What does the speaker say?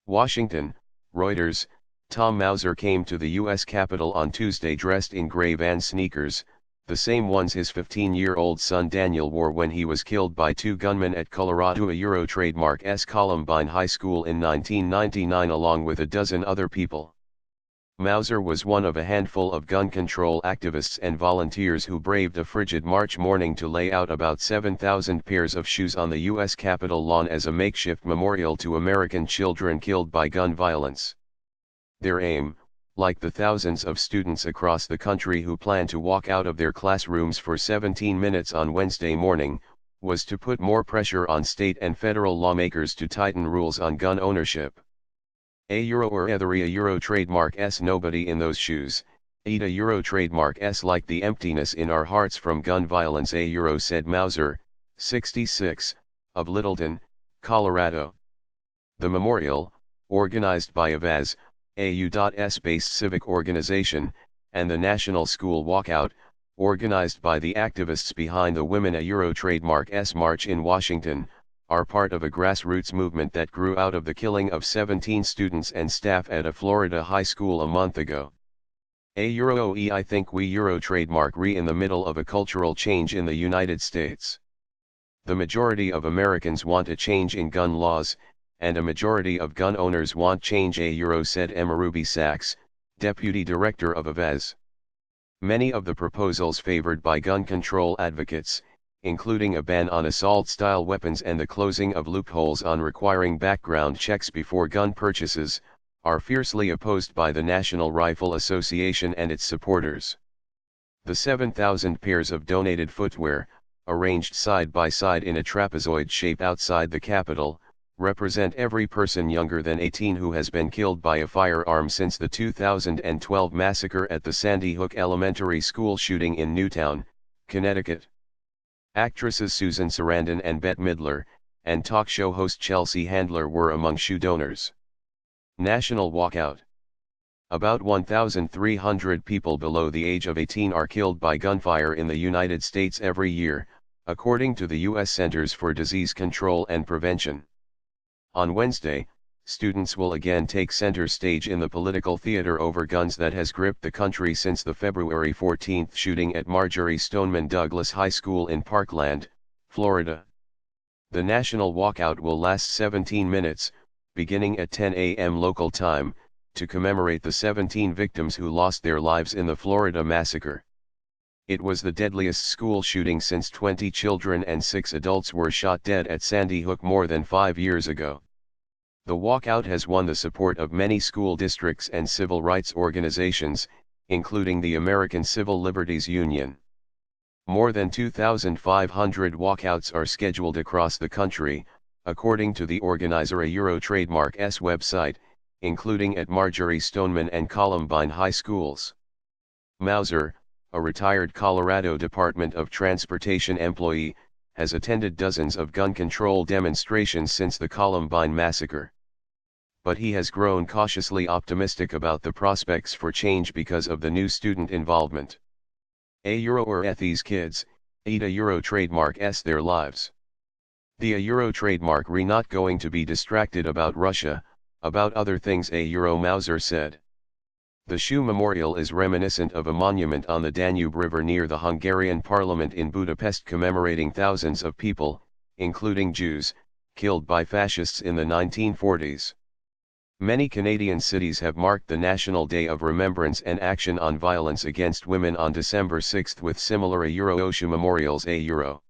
Washington, Reuters. Tom Mauser came to the U.S. Capitol on Tuesday dressed in gray Vans sneakers, the same ones his 15-year-old son Daniel wore when he was killed by two gunmen at Colorado Euro trademark Columbine High School in 1999 along with a dozen other people. Mauser was one of a handful of gun control activists and volunteers who braved a frigid March morning to lay out about 7,000 pairs of shoes on the U.S. Capitol lawn as a makeshift memorial to American children killed by gun violence. Their aim, like the thousands of students across the country who plan to walk out of their classrooms for 17 minutes on Wednesday morning, was to put more pressure on state and federal lawmakers to tighten rules on gun ownership. A Euro trademark S nobody in those shoes, a Euro trademark S like the emptiness in our hearts from gun violence a Euro said Mauser, 66, of Littleton, Colorado. The memorial, organized by AVAZ, a U.S.-based civic organization, and the National School Walkout, organized by the activists behind the Women a Euro trademark S march in Washington, are part of a grassroots movement that grew out of the killing of 17 students and staff at a Florida high school a month ago. I think we Euro trademark in the middle of a cultural change in the United States. The majority of Americans want a change in gun laws, and a majority of gun owners want change a Euro said Emma Ruby Sachs, deputy director of AVAZ. Many of the proposals favored by gun control advocates, including a ban on assault-style weapons and the closing of loopholes on requiring background checks before gun purchases, are fiercely opposed by the National Rifle Association and its supporters. The 7,000 pairs of donated footwear, arranged side by side in a trapezoid shape outside the Capitol, represent every person younger than 18 who has been killed by a firearm since the 2012 massacre at the Sandy Hook Elementary School shooting in Newtown, Connecticut. Actresses Susan Sarandon and Bette Midler, and talk show host Chelsea Handler were among shoe donors. National Walkout. About 1,300 people below the age of 18 are killed by gunfire in the United States every year, according to the U.S. Centers for Disease Control and Prevention. On Wednesday, students will again take center stage in the political theater over guns that has gripped the country since the February 14 shooting at Marjory Stoneman Douglas High School in Parkland, Florida. The national walkout will last 17 minutes, beginning at 10 a.m. local time, to commemorate the 17 victims who lost their lives in the Florida massacre. It was the deadliest school shooting since 20 children and 6 adults were shot dead at Sandy Hook more than 5 years ago. The walkout has won the support of many school districts and civil rights organizations, including the American Civil Liberties Union. More than 2,500 walkouts are scheduled across the country, according to the organizer a Euro trademark S website, including at Marjory Stoneman and Columbine high schools. Mauser, a retired Colorado Department of Transportation employee, has attended dozens of gun control demonstrations since the Columbine massacre. But he has grown cautiously optimistic about the prospects for change because of the new student involvement. A Euro or these kids, eat a Euro trademark S their lives. The a Euro trademark not going to be distracted about Russia, about other things a Euro Mauser said. The shoe memorial is reminiscent of a monument on the Danube River near the Hungarian parliament in Budapest commemorating thousands of people, including Jews, killed by fascists in the 1940s. Many Canadian cities have marked the National Day of Remembrance and Action on Violence Against Women on December 6 with similar a Euro shoe memorials a Euro.